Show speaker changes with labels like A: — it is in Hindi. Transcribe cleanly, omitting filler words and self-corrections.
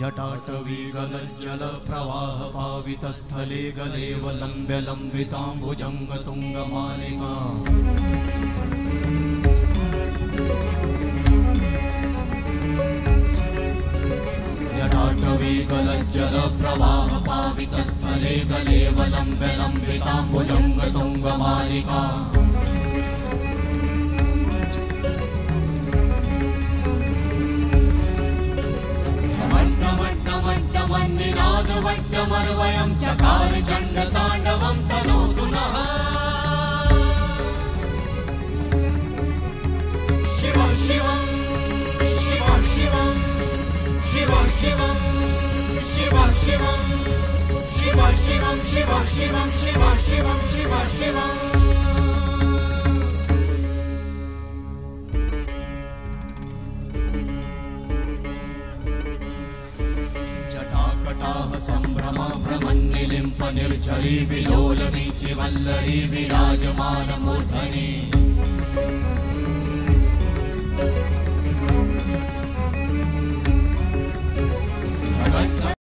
A: जटाटवी गलज्जल प्रवाह पावितस्थले गलेव लम्ब्य लम्बिताम्बुजंग तुंगमालिका जटाटवी गलज्जल प्रवाह पावितस्थले गलेव लम्ब्य लम्बिताम्बुजंग तुंगमालिका वट्टमर्वयं चकार चण्डताण्डवं तनोतु नः शिव शिवं शिव शिवं शिव शिवं शिव शिवं शिव शिवं शिव शिवं शिव शिवं शिव शिवं संभ्रमा भ्रमन्निलिम्प निर्झरी विलोलवीचि वल्लरी विराजमान मूर्धनि